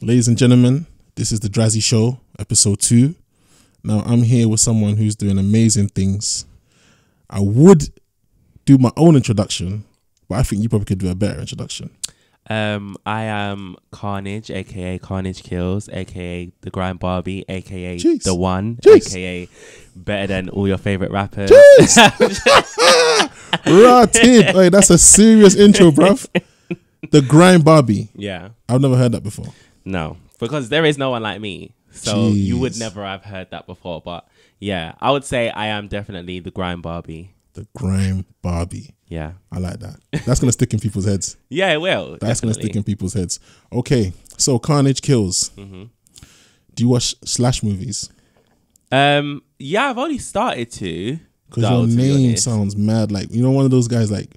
Ladies and gentlemen, this is the Drazzy Show, episode 2. Now, I'm here with someone who's doing amazing things. I would do my own introduction, but I think you probably could do a better introduction. I am Karnage, aka Karnage Kills, aka the Grime Barbie, aka Jeez. the One, Jeez. aka better than all your favorite rappers. Rotted. Hey, that's a serious intro, bruv. The Grime Barbie. Yeah. I've never heard that before. No, because there is no one like me. So Jeez. you would never have heard that before. But yeah, I would say I am definitely the Grime Barbie. The Grime Barbie. Yeah. I like that. That's going to stick in people's heads. Yeah, it will. That's going to stick in people's heads. Okay, so Karnage Kills. Mm-hmm. Do you watch Slash movies? Yeah, I've only started to. Because your name sounds mad. Like, you know, one of those guys like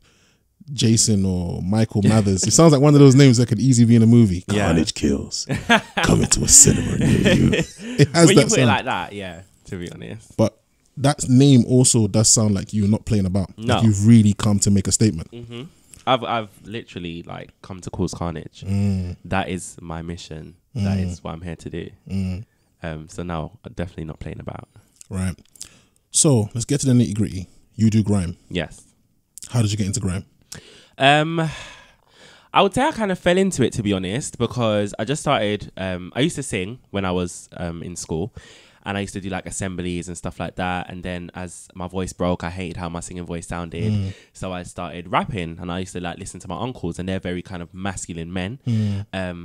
Jason or Michael Mathers. It sounds like one of those names that could easily be in a movie. Yeah. Karnage Kills. Coming to a cinema near you. It has when that you put sound. it like that, yeah, to be honest. But that name also does sound like you're not playing about. No. Like you've really come to make a statement. Mm-hmm. I've literally like come to cause carnage. That is my mission. That is what I'm here to do. So no, I'm definitely not playing about. Right. So let's get to the nitty gritty. You do grime. Yes. How did you get into grime? I would say I kind of fell into it, to be honest, because I just started. I used to sing when I was in school. And I used to do like assemblies and stuff like that. And then as my voice broke, I hated how my singing voice sounded. So I started rapping, and I used to like listen to my uncles, and they're very kind of masculine men.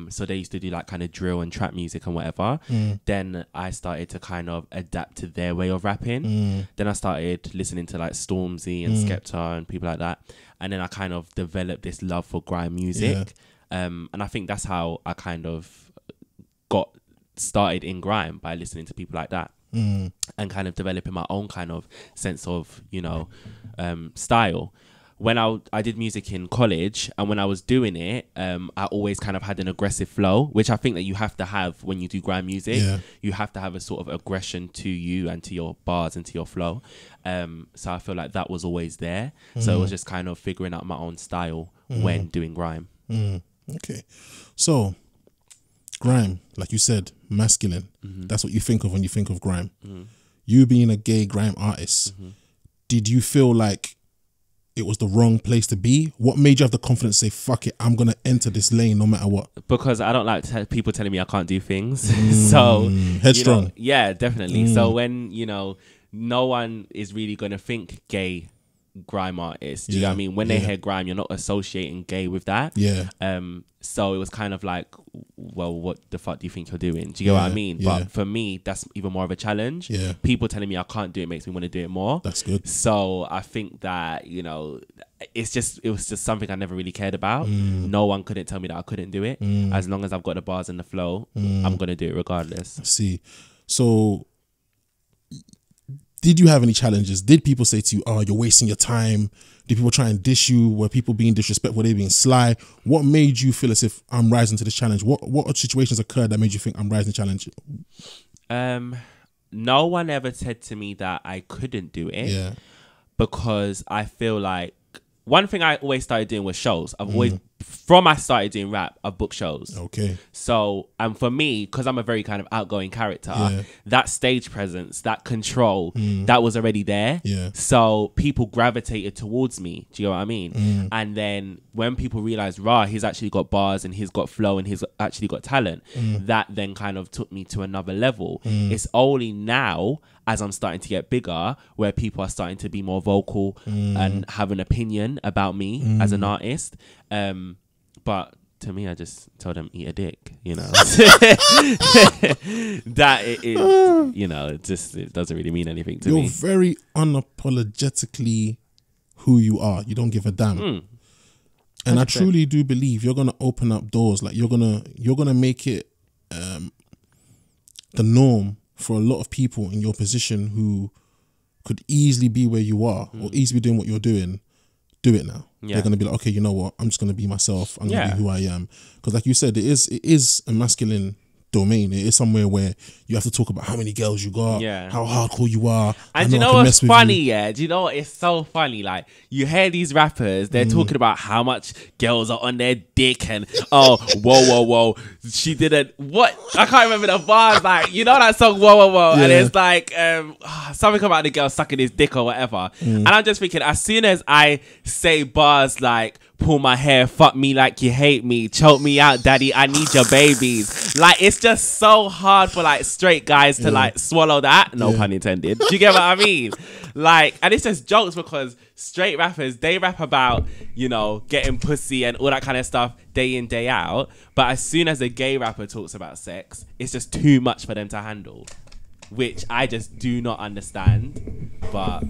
So they used to do like kind of drill and trap music and whatever. Then I started to kind of adapt to their way of rapping. Then I started listening to like Stormzy and Skepta and people like that. And then I kind of developed this love for grime music. And I think that's how I kind of got started in grime, by listening to people like that and kind of developing my own kind of sense of, you know, style. When I did music in college, and when I was doing it, I always kind of had an aggressive flow, which I think that you have to have when you do grime music. You have to have a sort of aggression to you and to your bars and to your flow. So I feel like that was always there. So it was just kind of figuring out my own style when doing grime. Okay. So grime, like you said, masculine. That's what you think of when you think of grime. You being a gay grime artist, did you feel like it was the wrong place to be? What made you have the confidence to say, fuck it, I'm going to enter this lane no matter what? Because I don't like people telling me I can't do things. So headstrong. You know, yeah, definitely. So when, you know, no one is really going to think gay grime artists. Do you know what I mean? When they hear grime, you're not associating gay with that. So it was kind of like, well, what the fuck do you think you're doing? Do you get what I mean? But for me, that's even more of a challenge. People telling me I can't do it makes me want to do it more. That's good. So I think that, you know, it was just something I never really cared about. No one couldn't tell me that I couldn't do it. As long as I've got the bars and the flow, I'm going to do it regardless. I see. So did you have any challenges? Did people say to you, oh, you're wasting your time? Did people try and dish you? Were people being disrespectful? Were they being sly? What made you feel as if I'm rising to this challenge? What situations occurred that made you think I'm rising to the challenge? No one ever said to me that I couldn't do it. Because I feel like one thing I always started doing was shows. I've always, from I started doing rap, I've booked shows. Okay. So, and for me, because I'm a very kind of outgoing character, that stage presence, that control, that was already there. So people gravitated towards me. Do you know what I mean? And then when people realized, rah, he's actually got bars and he's got flow and he's actually got talent, that then kind of took me to another level. It's only now, as I'm starting to get bigger, where people are starting to be more vocal and have an opinion about me as an artist. But to me, I just told them, eat a dick, you know. That it is, you know, it doesn't really mean anything to me. You're very unapologetically who you are. You don't give a damn. And 100%. I truly do believe you're gonna open up doors. Like you're gonna make it the norm for a lot of people in your position who could easily be where you are or easily be doing what you're doing. Do it now. They're going to be like, okay, you know what? I'm just going to be myself. I'm going to be who I am. Because like you said, it is a masculine domain. It is somewhere where you have to talk about how many girls you got, how hardcore you are. And do you know what's funny? Yeah, do you know what? It's so funny. Like, you hear these rappers, they're talking about how much girls are on their dick and whoa, she didn't. What? I can't remember the bars. Like, you know that song, whoa, and it's like something about the girl sucking his dick or whatever. And I'm just thinking, as soon as I say bars like, pull my hair, fuck me like you hate me, choke me out, daddy, I need your babies. Like, it's just so hard for like straight guys to like swallow that. No pun intended. Do you get what I mean? Like, and it's just jokes because straight rappers, they rap about, you know, getting pussy and all that kind of stuff day in, day out. But as soon as a gay rapper talks about sex, it's just too much for them to handle, which I just do not understand. But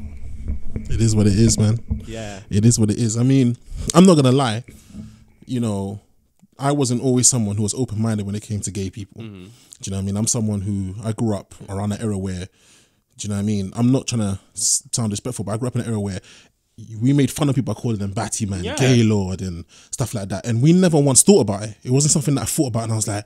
it is what it is, man. Yeah. It is what it is. I mean, I'm not going to lie. You know, I wasn't always someone who was open-minded when it came to gay people. Do you know what I mean? I'm someone who, I grew up around an era where, do you know what I mean? I'm not trying to sound respectful, but I grew up in an era where we made fun of people by calling them batty man, gay lord and stuff like that. And we never once thought about it. It wasn't something that I thought about and I was like,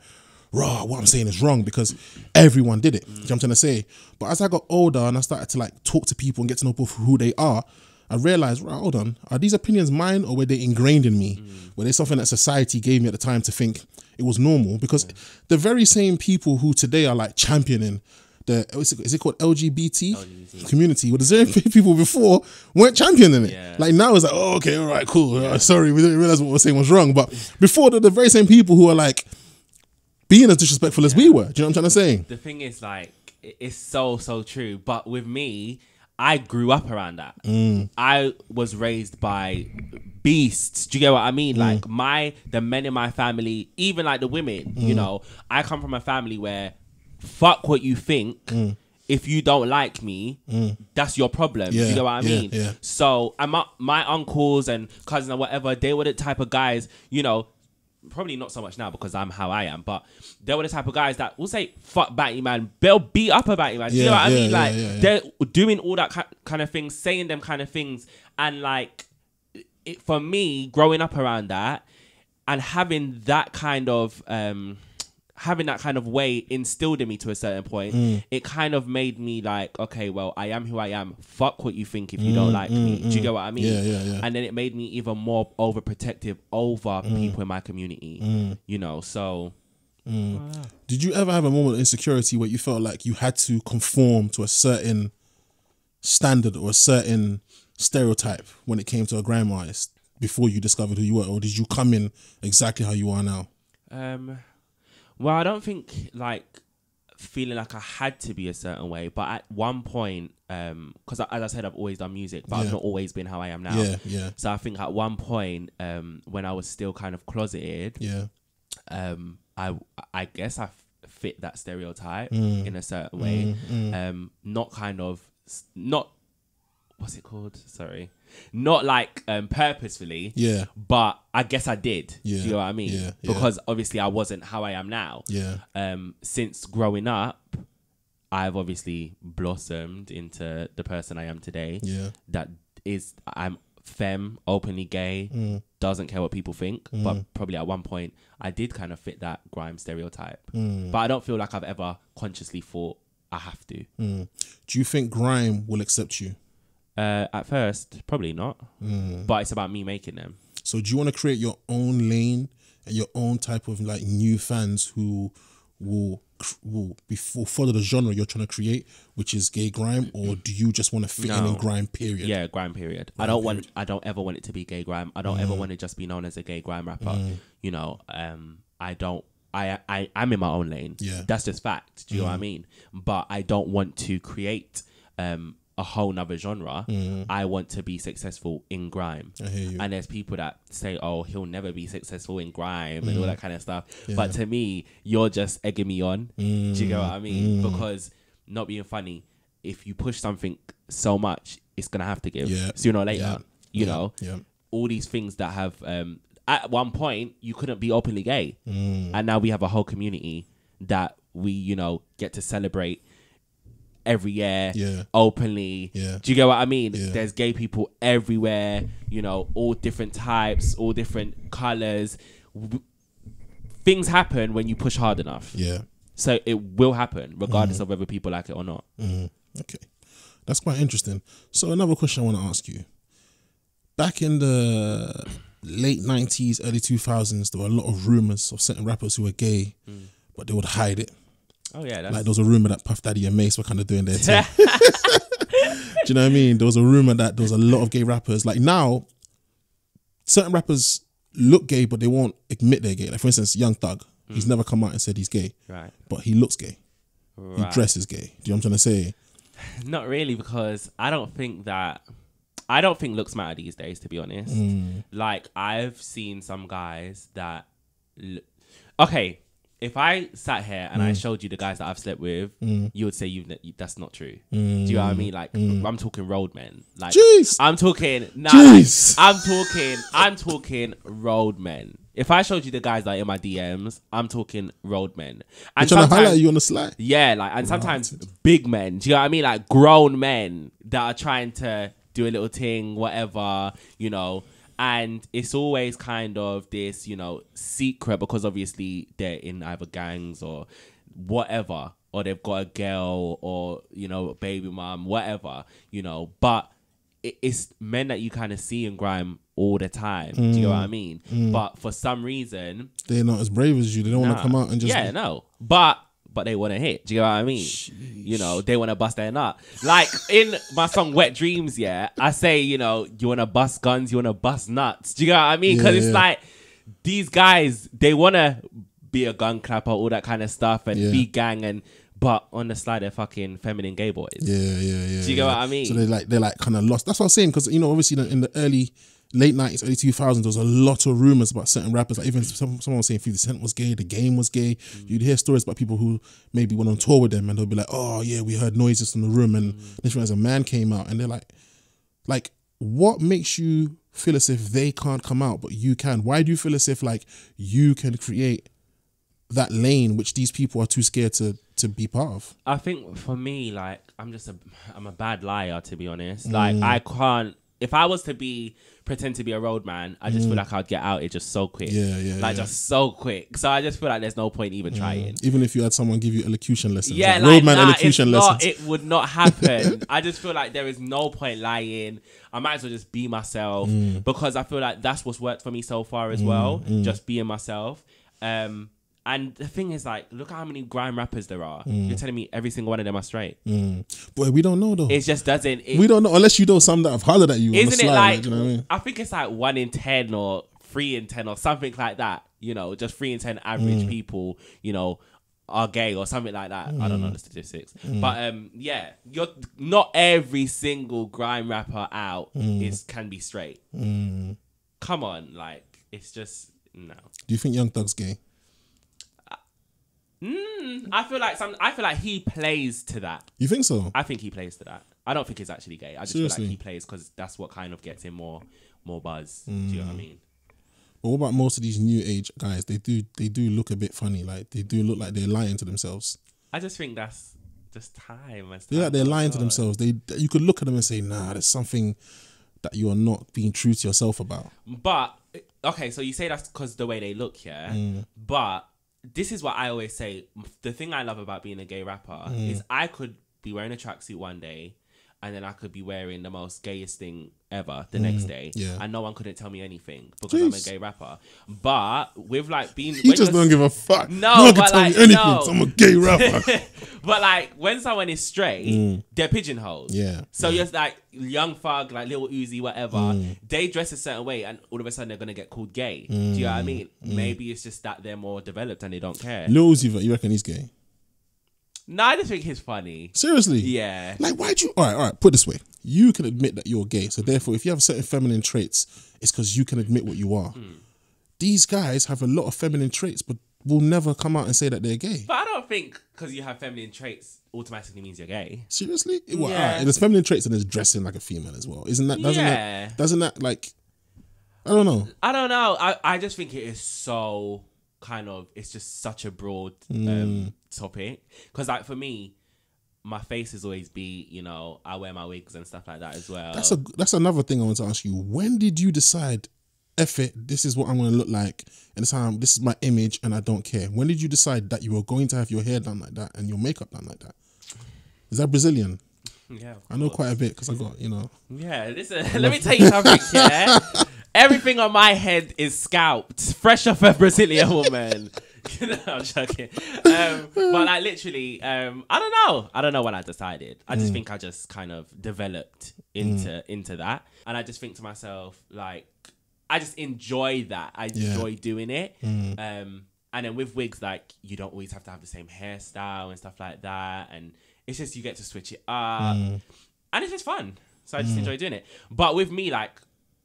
raw, what I'm saying is wrong because everyone did it. Do you know what I'm trying to say? But as I got older and I started to like talk to people and get to know people for who they are, I realized, right, hold on, are these opinions mine or were they ingrained in me? Were they something that society gave me at the time to think it was normal? Because the very same people who today are like championing the, is it called LGBT community? Well, the same people before weren't championing it. Like now it's like, oh, okay, all right, cool. Sorry, we didn't realize what we were saying was wrong. But before, the very same people who are like being as disrespectful as we were. Do you know what I'm trying to say? The thing is, like, it's so true. But with me, I grew up around that. I was raised by beasts. Do you get what I mean? Like the men in my family, even like the women, you know, I come from a family where fuck what you think. If you don't like me, that's your problem. Do you get what I mean? So my uncles and cousins and whatever, they were the type of guys, you know, probably not so much now because I'm how I am, but they were the type of guys that will say fuck Batty man, they'll beat up a Batty man. Do you know what I mean? Like they're doing all that kind of things, saying them kind of things, and like for me, growing up around that and having that kind of way instilled in me to a certain point, it kind of made me like, okay, well, I am who I am. Fuck what you think if you don't like me. Do you get what I mean? And then it made me even more overprotective over people in my community, you know, so. Did you ever have a moment of insecurity where you felt like you had to conform to a certain standard or a certain stereotype when it came to a grime artist before you discovered who you were? Or did you come in exactly how you are now? Well, I don't think like feeling like I had to be a certain way, but at one point, because as I said, I've always done music, but I've not always been how I am now. So I think at one point, when I was still kind of closeted, I guess I fit that stereotype in a certain way. Not what's it called? Sorry. Not like purposefully, but I guess I did. Do you know what I mean? Because obviously I wasn't how I am now. Since growing up, I've obviously blossomed into the person I am today. That is, I'm femme, openly gay, doesn't care what people think. But probably at one point, I did kind of fit that grime stereotype. But I don't feel like I've ever consciously thought I have to. Do you think grime will accept you? At first, probably not. But it's about me making them. So do you want to create your own lane and your own type of like new fans who will follow the genre you're trying to create, which is gay grime, or do you just want to fit in grime period? Yeah, grime period. I don't ever want it to be gay grime. I don't ever want to just be known as a gay grime rapper. You know, I'm in my own lane. That's just fact. Do you know what I mean? But I don't want to create a whole nother genre. I want to be successful in grime. I hear you. And there's people that say, oh, he'll never be successful in grime and all that kind of stuff. But to me, you're just egging me on. Do you get what I mean? Because, not being funny, if you push something so much, it's gonna have to give sooner or later. You know, all these things that have at one point you couldn't be openly gay, and now we have a whole community that we, you know, get to celebrate every year openly. Do you get what I mean? There's gay people everywhere, you know, all different types, all different colors. Things happen when you push hard enough. So it will happen regardless of whether people like it or not. Okay. That's quite interesting. So another question I want to ask you. Back in the late 90s, early 2000s, there were a lot of rumors of certain rappers who were gay, but they would hide it. Oh yeah, like there was a rumor that Puff Daddy and Mace were kind of doing their thing. Do you know what I mean? There was a rumor that there was a lot of gay rappers. Like now, certain rappers look gay, but they won't admit they're gay. Like for instance, Young Thug, he's never come out and said he's gay, right? But he looks gay. Right. He dresses gay. Do you know what I'm trying to say? Not really, because I don't think looks matter these days, to be honest. Like I've seen some guys that, okay, if I sat here and I showed you the guys that I've slept with, you would say that's not true. Do you know what I mean? Like I'm talking road men. Like Jeez. I'm talking, I'm talking road men. If I showed you the guys that are in my DMs, I'm talking road men. And trying to highlight you on the slide. Yeah, like, and sometimes big men. Do you know what I mean? Like grown men that are trying to do a little thing, whatever, you know. And it's always kind of this, you know, secret, because obviously they're in either gangs or whatever, or they've got a girl or, you know, baby mom, whatever, you know. But it's men that you kind of see in grime all the time. Do you know what I mean? But for some reason, they're not as brave as you. They don't want to come out and just... Yeah, no. But they want to hit. Do you know what I mean? Sheesh. You know, they want to bust their nut. Like in my song Wet Dreams, yeah, I say, you know, you want to bust guns, you want to bust nuts. Do you know what I mean? Because it's like these guys, they want to be a gun clapper, all that kind of stuff, and be gang, but on the slide, they're fucking feminine gay boys. Yeah. Do you get what I mean? So they're like kind of lost. That's what I'm saying, because, you know, obviously in the late 90s, early 2000s, there was a lot of rumors about certain rappers. Like even someone was saying 50 Cent was gay, The Game was gay. You'd hear stories about people who maybe went on tour with them and they'll be like, oh yeah, we heard noises in the room, and this as a man came out, and they're like, what makes you feel as if they can't come out but you can? Why do you feel as if like you can create that lane which these people are too scared to be part of? I think for me, like, I'm a bad liar, to be honest. Like I can't, if I was to pretend to be a road man, I just feel like I'd get out it just so quick. Just so quick. So I just feel like there's no point even trying. Even if you had someone give you elocution lessons. Yeah, like road man elocution lessons. It would not happen. I just feel like there is no point lying. I might as well just be myself, because I feel like that's what's worked for me so far as well. Just being myself. And the thing is, like, look at how many grime rappers there are. You're telling me every single one of them are straight. Boy, we don't know though. It just doesn't. We don't know, unless you know some that have hollered at you. Isn't on the slide, it like, you know what I mean? I think it's like 1 in 10 or 3 in 10 or something like that. You know, just 3 in 10 average people, you know, are gay or something like that. I don't know the statistics. But yeah, you're not every single grime rapper out can be straight. Come on, like, it's just, no. Do you think Young Thug's gay? I feel like he plays to that. You think so? I think he plays to that. I don't think he's actually gay. I just feel like he plays because that's what kind of gets him more buzz. Do you know what I mean? But what about most of these new age guys? They do look a bit funny. Like they do look like they're lying to themselves. I just think that's just time. Yeah, they're lying to themselves. You could look at them and say, nah, there's something that you are not being true to yourself about. But okay, so you say that's because the way they look, yeah. But this is what I always say. The thing I love about being a gay rapper is I could be wearing a tracksuit one day, and then I could be wearing the most gayest thing ever the next day, and no one couldn't tell me anything because I'm a gay rapper. But with like being, you just don't give a fuck. No, one but can tell like, me anything. no. I'm a gay rapper. But like when someone is straight, they're pigeonholed. Yeah. So you're like Young Thug, like Lil Uzi, whatever. They dress a certain way, and all of a sudden they're gonna get called gay. Do you know what I mean? Maybe it's just that they're more developed and they don't care. Lil Uzi, you reckon he's gay? No, I just think he's funny. Seriously? Yeah. Like, why'd you... All right, put it this way. You can admit that you're gay. So therefore, if you have certain feminine traits, it's because you can admit what you are. These guys have a lot of feminine traits, but will never come out and say that they're gay. But I don't think because you have feminine traits automatically means you're gay. Seriously? Well, all right, there's feminine traits and there's dressing like a female as well. Doesn't that like... I don't know. I just think it is so... kind of, it's just such a broad topic, because like for me, my face has always be, you know, I wear my wigs and stuff like that as well. That's another thing I want to ask you. When did you decide F it, this is what I'm going to look like, and this is my image, and I don't care. When did you decide that you were going to have your hair done like that and your makeup done like that? Is that Brazilian? Yeah, I know quite a bit because I got, you know. Yeah, listen, let me tell you something, yeah? Everything on my head is scalped, fresh off a Brazilian woman. I'm joking. But like literally, I don't know. I don't know when I decided. I just think I just kind of developed into that. And I just think to myself, like, I just enjoy that. I enjoy doing it. And then with wigs, like, you don't always have to have the same hairstyle and stuff like that. And it's just you get to switch it up. And it's just fun. So I just enjoy doing it. But with me, like,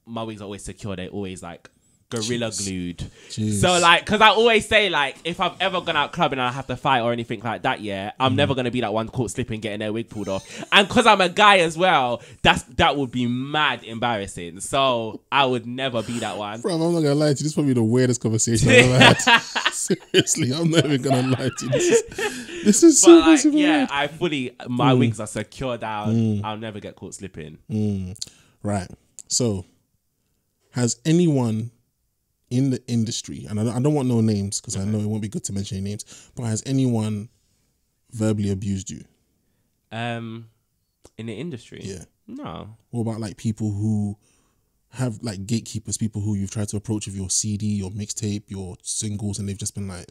my wigs are always secure. They're always, like, gorilla glued. So, like, because I always say, like, if I've ever gone out clubbing and I have to fight or anything like that, yeah, I'm never going to be that one caught slipping, getting their wig pulled off. And because I'm a guy as well, that would be mad embarrassing. So I would never be that one. Bro, I'm not going to lie to you. This is probably the weirdest conversation I've ever had. Seriously, I'm not even going to lie to you. This is so like, yeah, I fully, my wigs are secure down. I'll never get caught slipping. Right. So, has anyone in the industry, and I don't want no names because I know it won't be good to mention any names, but has anyone verbally abused you? In the industry? Yeah. No. What about like people who have like gatekeepers, people who you've tried to approach with your CD, your mixtape, your singles, and they've just been like,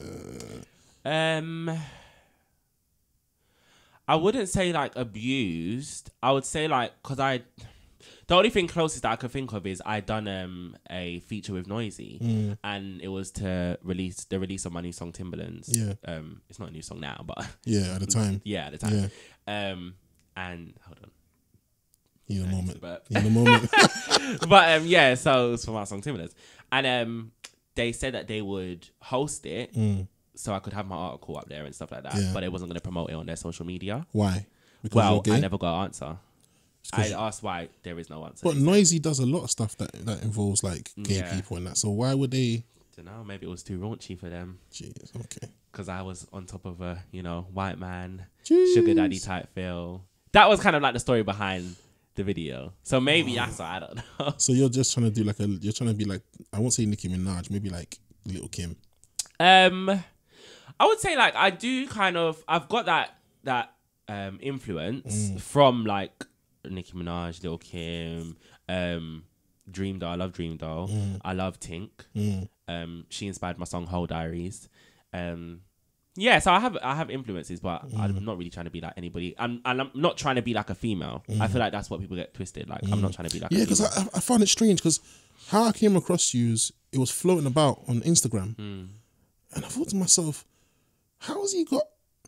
I wouldn't say like abused. I would say like, the only thing closest that I could think of is I done a feature with Noisy, and it was to release of my new song Timberlands. Yeah. It's not a new song now, but yeah, at the time. Yeah, at the time. Yeah. And hold on. In a moment. In a moment. But yeah, so it was for my song Timberlands, and they said that they would host it, so I could have my article up there and stuff like that. Yeah. But they wasn't going to promote it on their social media. Why? Because I never got an answer. I asked why, there is no answer. But Noisy does a lot of stuff that involves like gay people and that. So why would they? I don't know. Maybe it was too raunchy for them. Jeez, okay. Because I was on top of a, white man, sugar daddy type feel. That was kind of like the story behind the video. So maybe that's what, I don't know. So you're just trying to do like you're trying to be like, I won't say Nicki Minaj, maybe like Little Kim. I would say like I do kind of, I've got that influence from like Nicki Minaj, Lil Kim, Dream Doll. I love Dream Doll. I love Tink. She inspired my song Whole Diaries. Yeah, so I have influences, but I'm not really trying to be like anybody. And I'm not trying to be like a female. I feel like that's what people get twisted. Like I'm not trying to be like a female. Yeah, because I found it strange because how I came across you is it was floating about on Instagram. And I thought to myself, how has he got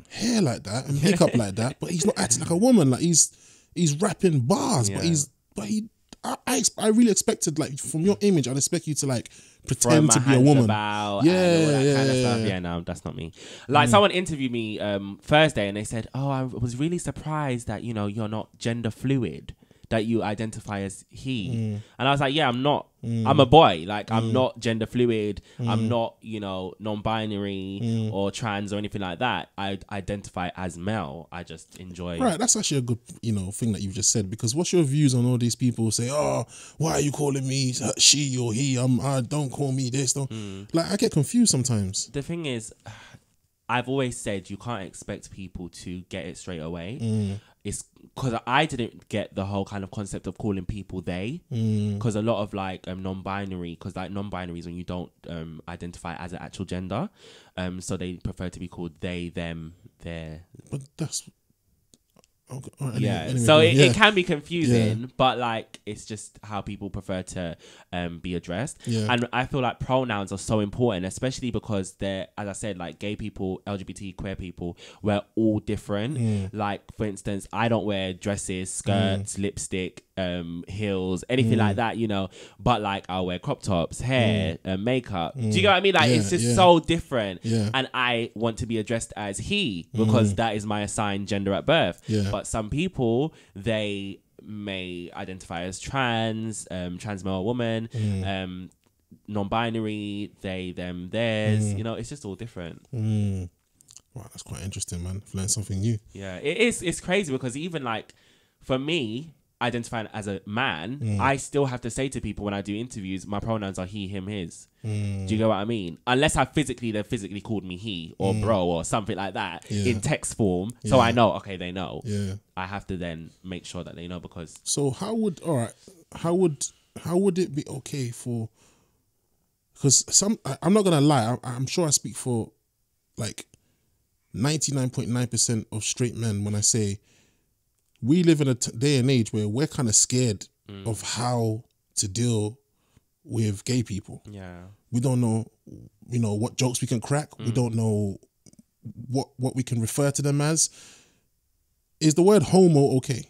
hair like that and makeup like that, but he's not acting like a woman? Like he's rapping bars, I really expected, like, from your image, I'd expect you to like pretend to be a woman. Yeah, no, that's not me. Like someone interviewed me Thursday and they said, "Oh, I was really surprised that you're not gender fluid, that you identify as he." And I was like, "Yeah, I'm not. I'm a boy. Like I'm not gender fluid. I'm not non-binary or trans or anything like that. I identify as male. I just enjoy." Right, that's actually a good thing that you've just said, because what's your views on all these people who say, "Oh, why are you calling me she or he? Don't call me this." Don't like. I get confused sometimes. The thing is, I've always said you can't expect people to get it straight away. It's because I didn't get the whole kind of concept of calling people they, because a lot of like non-binary, because like non-binary is when you don't identify as an actual gender, so they prefer to be called they, them, their. But that's okay. Anyway, so it can be confusing, but like it's just how people prefer to be addressed. And I feel like pronouns are so important, especially because they're, as I said, like gay people, LGBT, queer people, we're all different. Like for instance, I don't wear dresses, skirts, lipstick, heels, anything like that, but like I'll wear crop tops, hair, makeup. Do you get what I mean? Like it's just so different. And I want to be addressed as he because that is my assigned gender at birth. But some people, they may identify as trans male woman, non-binary, they, them, theirs. It's just all different. Wow, that's quite interesting, man. I've learned something new. Yeah, it's crazy because even like for me, identifying as a man, I still have to say to people when I do interviews, my pronouns are he, him, his. Do you get what I mean? Unless they've physically called me he or bro or something like that in text form, so I know, okay, they know. Yeah, I have to then make sure that they know because. So how would it be okay for? Because I'm not gonna lie, I'm sure I speak for like 99.9% of straight men when I say we live in a day and age where we're kind of scared of how to deal with gay people. Yeah, we don't know, what jokes we can crack. We don't know what we can refer to them as. Is the word homo okay?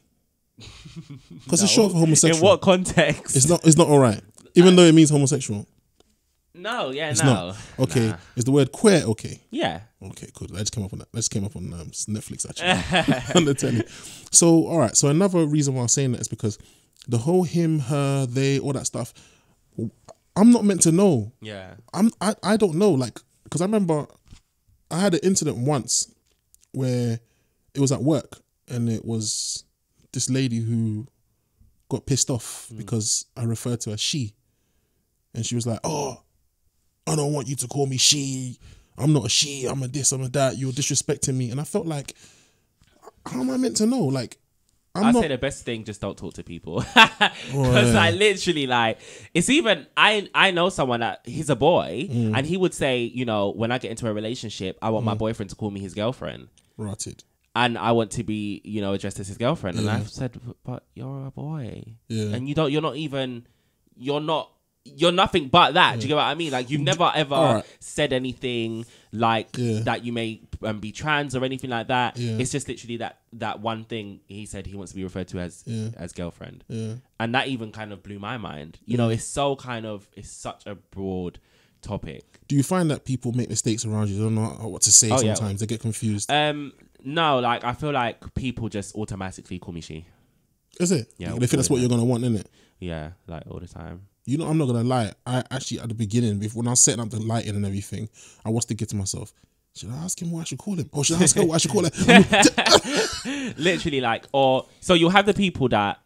Because it's short for homosexual. In what context? It's not all right, even though it means homosexual. No, yeah, it's no. Not. Okay, is the word queer okay? Yeah. Okay, cool. I just came up on that. I just came up on Netflix actually on the telly. So, all right. So another reason why I'm saying that is because the whole him, her, they, all that stuff. I'm not meant to know. Yeah. I don't know. Like, because I remember I had an incident once where it was at work and it was this lady who got pissed off because I referred to her she, and she was like, "Oh, I don't want you to call me she. I'm not a she. I'm a this. I'm a that. You're disrespecting me." And I felt like, how am I meant to know? Like, I'd say the best thing, just don't talk to people. Because I literally it's even, I know someone that he's a boy and he would say, when I get into a relationship, I want my boyfriend to call me his girlfriend. Rotted. And I want to be, addressed as his girlfriend. And I've said, but you're a boy. Yeah. And you're nothing but that. Do you get what I mean? Like, you've never ever said anything like that you may be trans or anything like that. Yeah. It's just literally that one thing he said he wants to be referred to as girlfriend. Yeah. And that even kind of blew my mind. It's such a broad topic. Do you find that people make mistakes around you? They don't know what to say sometimes. Yeah. They get confused. No, I feel like people just automatically call me she. Is it? Yeah. They think that's what you're going to want, innit? Yeah, all the time. I'm not going to lie. I actually, at the beginning, when I was setting up the lighting and everything, I was thinking to myself, should I ask him what I should call him? Or should I ask her what I should call her? Literally, so you'll have the people that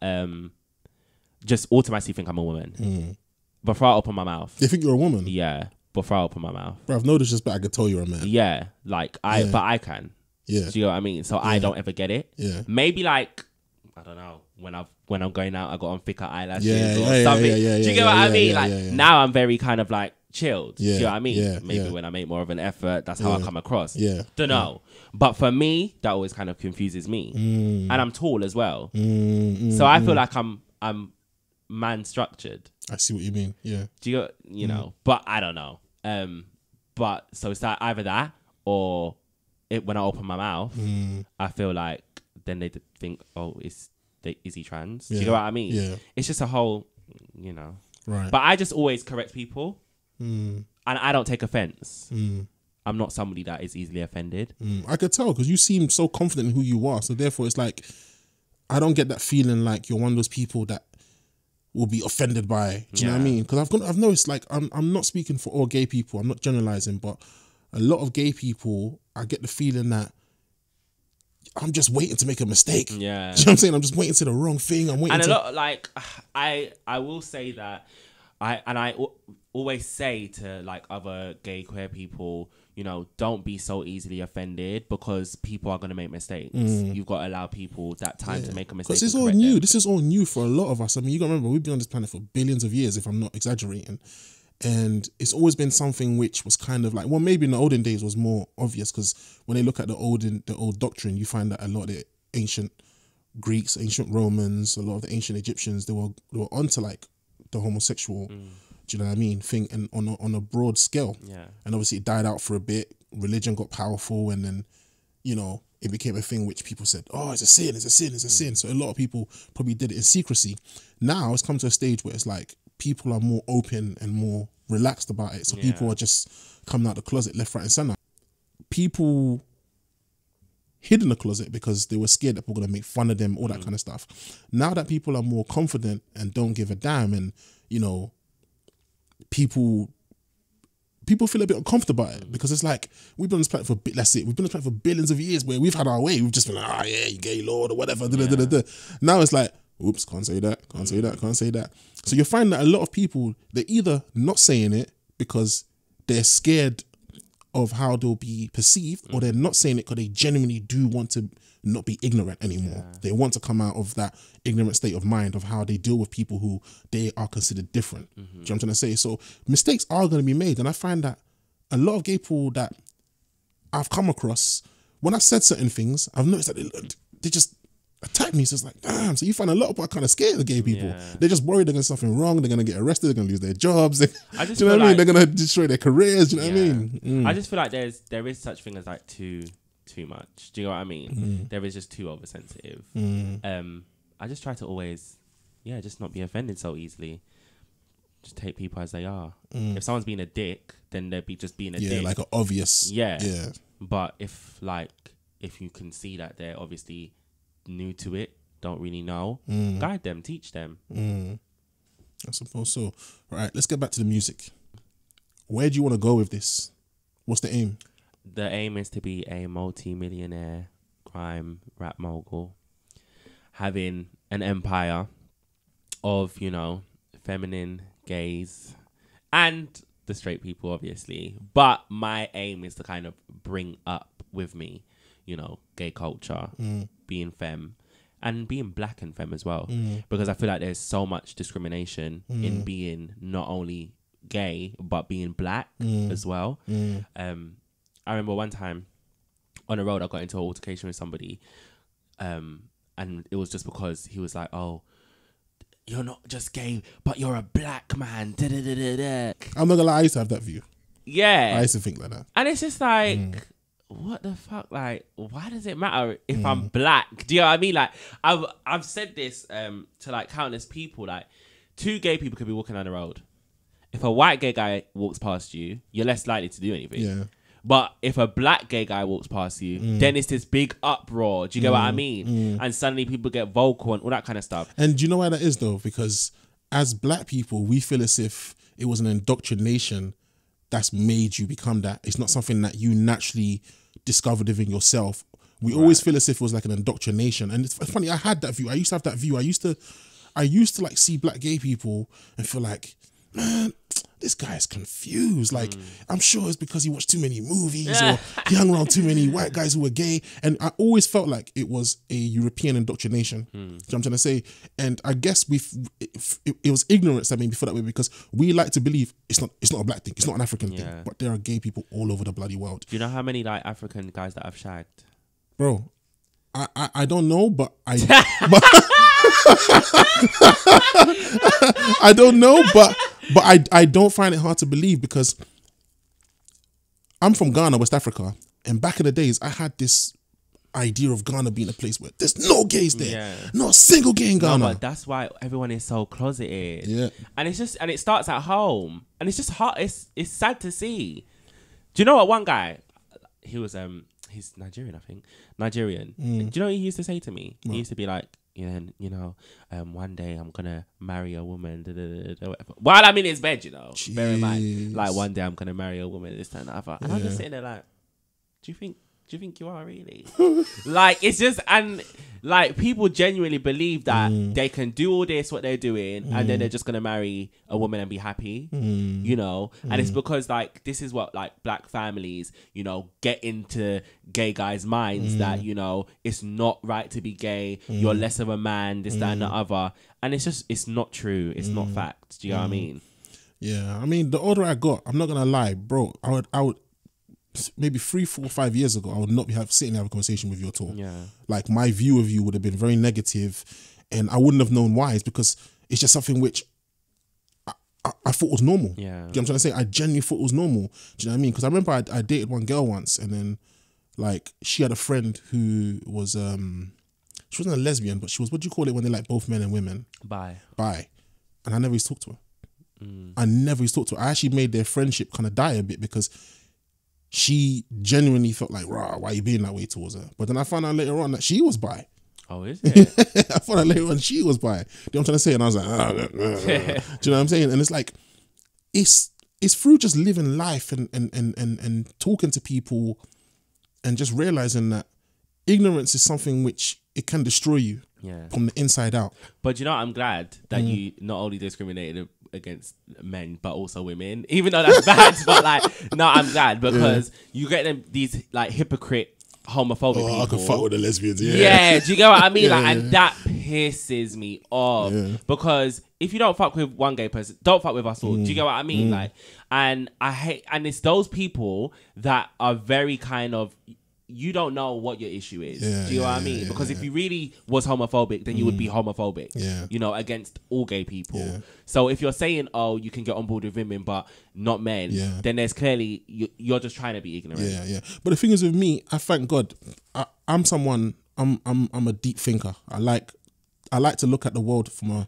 just automatically think I'm a woman. Before I open my mouth. They think you're a woman? Yeah, before I open my mouth. Bro, I've no disrespect, I could tell you're a man. Yeah, but I can. Yeah. Do you know what I mean? So I don't ever get it. Yeah. Maybe I don't know, when I'm going out, I got on thicker eyelashes or something. Do you get what I mean? Now I'm very kind of chilled. Do you know what I mean? Yeah, maybe when I make more of an effort, that's how I come across. Yeah. Don't know. But for me, that always kind of confuses me. And I'm tall as well. So I feel like I'm man structured. I see what you mean. Yeah. Do you know, but I don't know. But so it's either that or when I open my mouth, I feel like then they think, oh, is he trans? Do you know what I mean? Yeah. It's just a whole, Right. But I just always correct people. And I don't take offense. I'm not somebody that is easily offended. I could tell because you seem so confident in who you are. So therefore it's like, I don't get that feeling like you're one of those people that will be offended by, do you know what I mean? Because I've noticed, I'm not speaking for all gay people. I'm not generalizing, but a lot of gay people, I get the feeling that I'm just waiting to make a mistake. Yeah. Do you know what I'm saying? I'm just waiting to the wrong thing. I'm waiting and a lot, I will say that I always say to other gay queer people, don't be so easily offended because people are going to make mistakes. You've got to allow people that time to make a mistake. Because it's all new. This is all new for a lot of us. I mean, you got to remember, we've been on this planet for billions of years, if I'm not exaggerating. And it's always been something which was kind of maybe in the olden days was more obvious because when they look at the old doctrine, you find that a lot of the ancient Greeks, ancient Romans, a lot of the ancient Egyptians, they were onto the homosexual, do you know what I mean, thing, and on a broad scale. Yeah. And obviously it died out for a bit. Religion got powerful, and then it became a thing which people said, oh, it's a sin, it's a sin, it's a sin. So a lot of people probably did it in secrecy. Now it's come to a stage where it's people are more open and more relaxed about it. So people are just coming out the closet left, right and center. People hid in the closet because they were scared that people were going to make fun of them, all that kind of stuff. Now that people are more confident and don't give a damn, and, people feel a bit uncomfortable about it because it's we've been on this planet for that's it. We've been on this planet for billions of years where we've had our way. We've just been you gay lord or whatever. Now it's oops, can't say that, can't say that, can't say that. So you find that a lot of people, they're either not saying it because they're scared of how they'll be perceived, or they're not saying it because they genuinely do want to not be ignorant anymore. Yeah. They want to come out of that ignorant state of mind of how they deal with people who they are considered different. Do you know what I'm trying to say? So mistakes are going to be made. And I find that a lot of gay people that I've come across, when I've said certain things, I've noticed that they just attack me. So it's like, damn. So you find a lot of people are kind of scared of gay people. Yeah. They're just worried they're going to do something wrong. They're going to get arrested. They're going to lose their jobs. Do you know what I mean? They're going to destroy their careers. Do you know what I mean? I just feel like there is such thing as like too much. Do you know what I mean? There is just too oversensitive. I just try to always, just not be offended so easily. Just take people as they are. If someone's being a dick, then they'd be just being a dick. Yeah, like an obvious. Yeah. But if you can see that they're obviously new to it, don't really know, guide them, teach them. I suppose so. Right, let's get back to the music. Where do you want to go with this? What's the aim? The aim is to be a multi-millionaire grime rap mogul, having an empire of, feminine gays and the straight people, obviously. But my aim is to kind of bring up with me, gay culture, being femme, and being black and femme as well. Because I feel like there's so much discrimination in being not only gay, but being black as well. I remember one time on the road, I got into an altercation with somebody, and it was just because he was like, oh, you're not just gay, but you're a black man. Da, da, da, da, da. I'm not gonna lie, I used to have that view. Yeah. I used to think like that. And it's just like, what the fuck? Like, why does it matter if I'm black? Do you know what I mean? Like, I've said this to like countless people. Like, two gay people could be walking down the road. If a white gay guy walks past you, you're less likely to do anything. Yeah. But if a black gay guy walks past you, then it's this big uproar. Do you get what I mean? And suddenly people get vocal and all that kind of stuff. And do you know why that is though? Because as black people, we feel as if it was an indoctrination that's made you become that. It's not something that you naturally discovered within yourself. We always feel as if it was like an indoctrination. And it's funny, I had that view. I used to have that view. I used to like see black gay people and feel like, man, this guy is confused. Like, I'm sure it's because he watched too many movies or he hung around too many white guys who were gay. And I always felt like it was a European indoctrination. Do you know what I'm trying to say? And I guess it was ignorance that made me feel that way, because we like to believe it's not a black thing. It's not an African thing. But there are gay people all over the bloody world. Do you know how many like African guys that I've shagged? Bro, I don't know, but I don't know, but I don't find it hard to believe, because I'm from Ghana, West Africa, and back in the days I had this idea of Ghana being a place where there's no gays there. Yeah. Not a single gay in Ghana. No, but that's why everyone is so closeted. Yeah. And it starts at home. And it's just hard. It's sad to see. Do you know what one guy, he was he's Nigerian, I think. Nigerian. Do you know what he used to say to me? What? He used to be like, one day I'm gonna marry a woman. While I'm in his bed, Jeez. Bear in mind, like one day I'm gonna marry a woman. This time, and I'm just sitting there like, do you think you are really? Like, it's just, and like people genuinely believe that they can do all this what they're doing, and then they're just gonna marry a woman and be happy, and it's because like this is what like black families get into gay guys' minds, that it's not right to be gay, you're less of a man, this, that, and the other, and it's not true, it's not fact. Do you know what I mean? Yeah, I mean, the older I got, I'm not gonna lie, bro, I would maybe 3, 4, 5 years ago, I would not be sitting having a conversation with you at all. Yeah. Like, my view of you would have been very negative, and I wouldn't have known why. It's because it's just something which I thought was normal. Yeah. You know what I'm trying to say? I genuinely thought it was normal. Do you know what I mean? Because I remember I dated one girl once, and then like she had a friend who was she wasn't a lesbian, but she was, what do you call it when they like both men and women? Bi. And I never used to talk to her. I never used to talk to her. I actually made their friendship kind of die a bit, because she genuinely felt like, rah, why are you being that way towards her? But then I found out later on that she was bi. Oh, is it? I found out later on she was bi. You know what I'm trying to say? And I was like, do you know what I'm saying? And it's like, it's through just living life and talking to people and just realizing that ignorance is something which it can destroy you. Yeah. from the inside out. But you know, I'm glad that you not only discriminated against men but also women, even though that's bad. But like, no, I'm glad because you get them these like hypocrite homophobic people. I can fuck with the lesbians. Yeah, do you get what I mean? Yeah, like, yeah. and that pisses me off because if you don't fuck with one gay person, don't fuck with us all. Do you get what I mean? Like, and I hate, and it's those people that are very kind of. You don't know what your issue is. Do you know what I mean? Because if you really was homophobic, then you would be homophobic. You know, against all gay people. So if you're saying, oh, you can get on board with women, but not men, then there's clearly you're just trying to be ignorant. Yeah. But the thing is with me, I thank God, I'm someone. I'm a deep thinker. I like to look at the world from a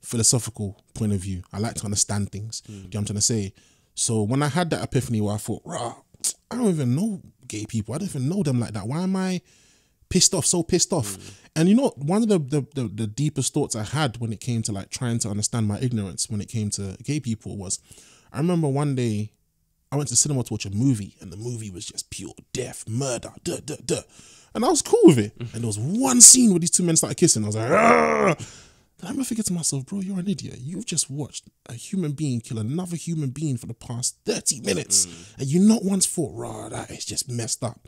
philosophical point of view. I like to understand things. Do you know what I'm trying to say? So when I had that epiphany where I thought, rah, I don't even know gay people. I don't even know them like that. Why am I so pissed off? And you know, one of the deepest thoughts I had when it came to like trying to understand my ignorance when it came to gay people was, I remember one day I went to the cinema to watch a movie and the movie was just pure death, murder, and I was cool with it. And there was one scene where these two men started kissing. I was like, ah! And I remember thinking to myself, bro, you're an idiot. You've just watched a human being kill another human being for the past 30 minutes. And you not once thought, rah, that is just messed up.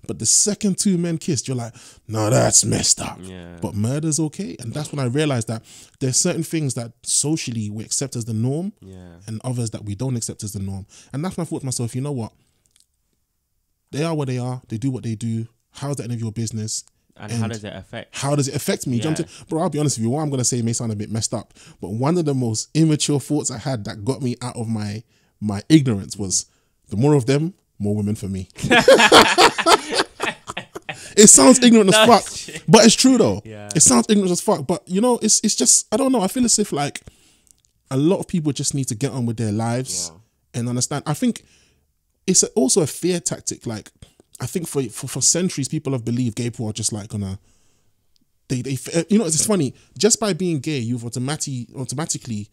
But the second two men kissed, you're like, no, that's messed up. But murder's okay. And that's when I realized that there's certain things that socially we accept as the norm and others that we don't accept as the norm. And that's when I thought to myself, you know what? They are what they are. They do what they do. How's that any of your business? And how does it affect? How does it affect me? Bro, I'll be honest with you. What I'm going to say may sound a bit messed up, but one of the most immature thoughts I had that got me out of my ignorance was, the more of them, more women for me. It sounds ignorant as fuck, but it's true though. It sounds ignorant as fuck, but you know, it's just, I don't know. I feel as if like a lot of people just need to get on with their lives and understand. I think it's also a fear tactic. Like, I think for centuries, people have believed gay people are just like gonna, they you know, it's funny, just by being gay, you've automatically,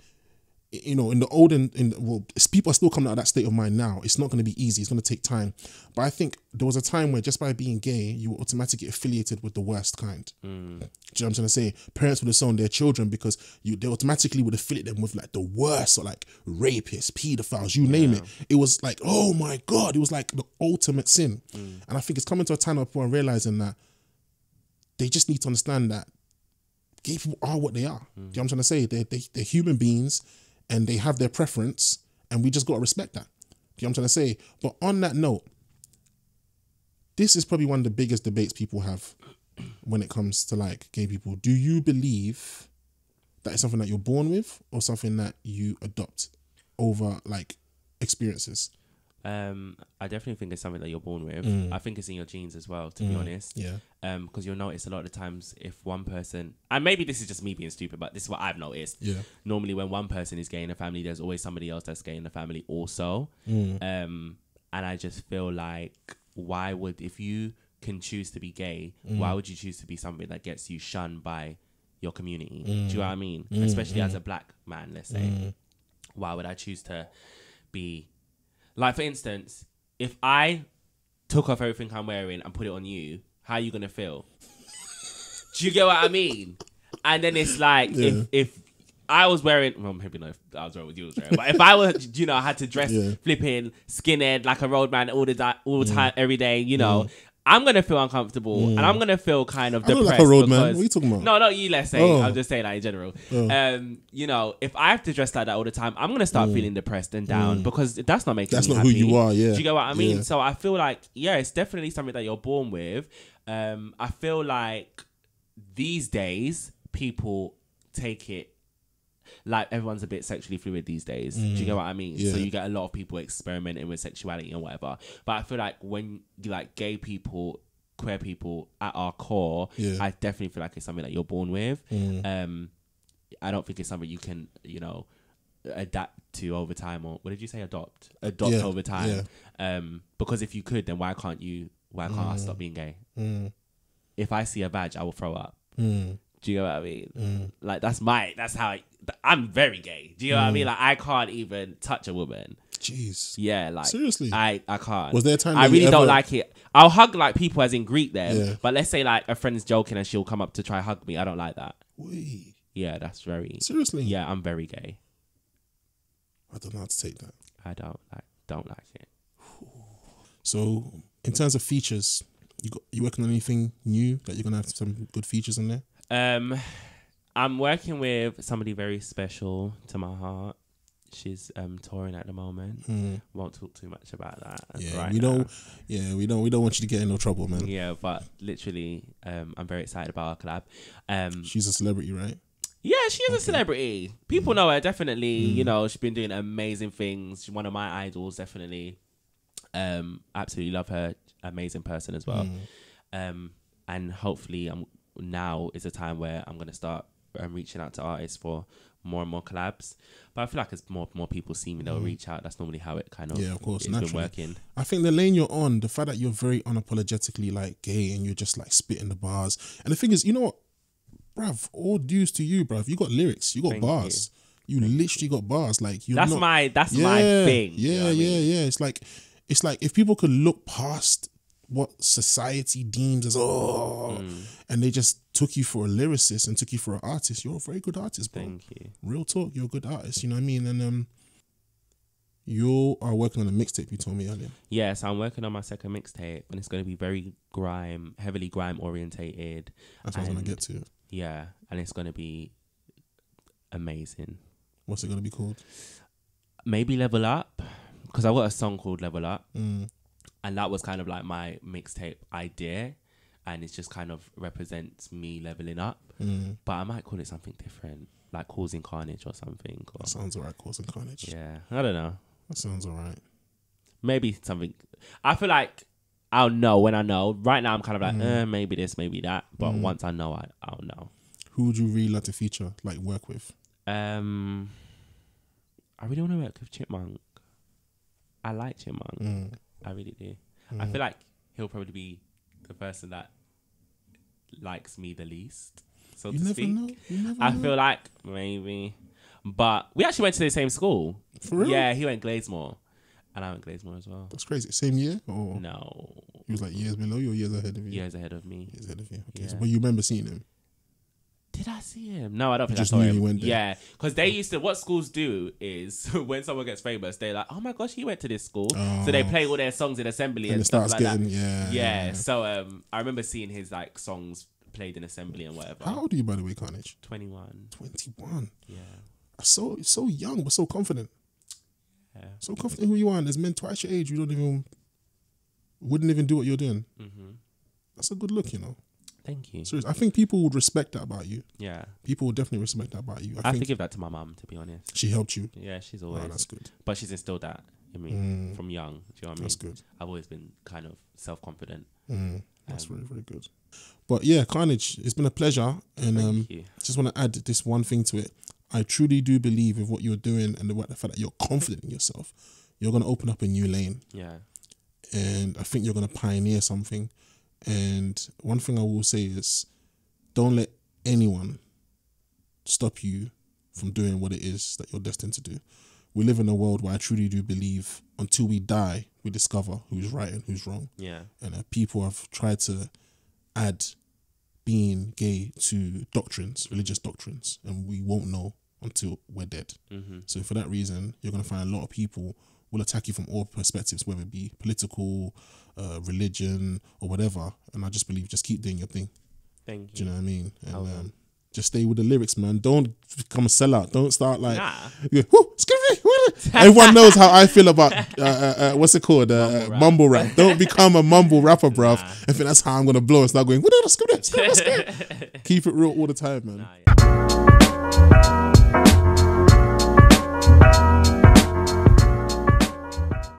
you know, in the old well, people are still coming out of that state of mind now. It's not going to be easy. It's going to take time. But I think there was a time where just by being gay, you were automatically affiliated with the worst kind. Do you know what I'm trying to say? Parents would disown their children because they automatically would affiliate them with like the worst, or like rapists, pedophiles, you name it. It was like, oh my God, it was like the ultimate sin. And I think it's coming to a time where people are realizing that they just need to understand that gay people are what they are. Do you know what I'm trying to say? They're human beings and they have their preference and we just got to respect that. Do you know what I'm trying to say? But on that note, this is probably one of the biggest debates people have when it comes to like gay people. Do you believe that it's something that you're born with or something that you adopt over like experiences? I definitely think it's something that you're born with. I think it's in your genes as well, to be honest. Because you'll notice a lot of the times if one person, and maybe this is just me being stupid, but this is what I've noticed. Normally when one person is gay in a family, there's always somebody else that's gay in the family also. And I just feel like, if you can choose to be gay, why would you choose to be something that gets you shunned by your community? Do you know what I mean? Especially as a black man, let's say. Why would I choose to be... Like, for instance, if I took off everything I'm wearing and put it on you, how are you going to feel? Do you get what I mean? And then it's like, if I was wearing... Well, maybe not if I was wearing what you was wearing. But if I was, you know, I had to dress flipping skinhead like a road man all the time, every day, you know... I'm going to feel uncomfortable and I'm going to feel kind of depressed. Like a road man. What are you talking about? No, not you, let's say. I'm just saying that in general. You know, if I have to dress like that all the time, I'm going to start feeling depressed and down because that's not making me happy. That's not who you are, Do you get what I mean? So I feel like, it's definitely something that you're born with. I feel like these days, people take it like everyone's a bit sexually fluid these days. Do you get what I mean? So you get a lot of people experimenting with sexuality and whatever. But I feel like when you like gay people, queer people at our core, I definitely feel like it's something that you're born with. I don't think it's something you can, you know, adapt to over time, or what did you say? Adopt over time. Because if you could, then why can't I stop being gay? If I see a badge, I will throw up. Do you know what I mean? Like that's how I'm very gay. Do you know what I mean? Like I can't even touch a woman. Jeez. Yeah, like seriously, I can't. Was there a time I that really you don't ever- like it. I'll hug like people as in greet them, Yeah. but let's say like a friend's joking and she'll come up to try hug me. I don't like that. Wait. Yeah, that's very Seriously? Yeah, I'm very gay. I don't know how to take that. I don't like it. So, in terms of features, you working on anything new that you're gonna have some good features in there? I'm working with somebody very special to my heart. She's touring at the moment. Won't talk too much about that. Yeah, right we now. don't. Yeah, we don't want you to get in no trouble, man. Yeah, but literally, I'm very excited about our collab. She's a celebrity, right? Yeah, she is a celebrity. People know her, definitely. You know, she's been doing amazing things. She's one of my idols, definitely. Absolutely love her. Amazing person as well. And hopefully, now is a time where I'm going to start reaching out to artists for more and more collabs. But I feel like as more people see me, they'll reach out. That's normally how it kind of of course, it's been working. I think the lane you're on, the fact that you're very unapologetically like gay and you're just like spitting the bars. And the thing is, you know what, bruv, all dues to you, bruv. You got lyrics, you got bars. You literally got bars. Like That's my thing. Yeah, you know what I mean? yeah. It's like if people could look past what society deems as and they just took you for a lyricist and took you for an artist, you're a very good artist, bro. Thank you. Real talk, you're a good artist, you know what I mean? And you are working on a mixtape, you told me earlier. Yeah, so I'm working on my second mixtape and it's going to be very heavily grime orientated. That's what I was going to get to. Yeah, and it's going to be amazing. What's it going to be called? Maybe Level Up, because I've got a song called Level Up. And that was kind of like my mixtape idea. And it just kind of represents me leveling up. But I might call it something different, like Causing Carnage or something. Or, That sounds alright, Causing Carnage. yeah, I don't know. That sounds alright. Maybe something. I feel like I'll know when I know. Right now I'm kind of like, maybe this, maybe that. But once I know, I'll know. Who would you really like to feature, like work with? I really want to work with Chipmunk. I like Chipmunk. I really do. I feel like he'll probably be the person that likes me the least, so to speak. You never know. I feel like maybe. But we actually went to the same school. For real? Yeah, he went Gladesmore. And I went Gladesmore as well. That's crazy. Same year? Or No. he was like years below you or years ahead of you? Years ahead of me. Years ahead of you. Okay. Yeah. So, but you remember seeing him? Did I see him? No, I don't think just I saw knew him. he went there. Yeah, because they used to. What schools do is when someone gets famous, they're like, "Oh my gosh, he went to this school." So they play all their songs in assembly and it stuff starts like getting, that. yeah. So I remember seeing his like songs played in assembly and whatever. How old are you, by the way, Carnage? 21. 21. Yeah. So young, but so confident. Yeah. So confident who you are. And there's men twice your age who wouldn't even do what you're doing. That's a good look, you know. Thank you. Seriously, I think people would respect that about you. Yeah. People would definitely respect that about you. I have to give that to my mum, to be honest. She helped you. Yeah, she's always. Oh, that's good. But she's instilled that in me from young. Do you know what I mean? That's good. I've always been kind of self-confident. That's very, very good. But yeah, Carnage, it's been a pleasure. And Thank you. just want to add this one thing to it. I truly do believe with what you're doing and the fact that you're confident in yourself, you're going to open up a new lane. Yeah. And I think you're going to pioneer something. And one thing I will say is, don't let anyone stop you from doing what it is that you're destined to do. We live in a world where I truly do believe until we die, we discover who's right and who's wrong. Yeah. And people have tried to add being gay to doctrines, religious doctrines, and we won't know until we're dead. So for that reason, you're going to find a lot of people will attack you from all perspectives, whether it be political, religion, or whatever. And I just believe, just keep doing your thing. Thank you. Do you know what I mean? And just stay with the lyrics, man. Don't become a sellout. Don't start like, everyone knows how I feel about what's it called? Mumble rap. Don't become a mumble rapper, bruv. I think that's how I'm gonna blow and start going. Keep it real all the time, man. Yeah.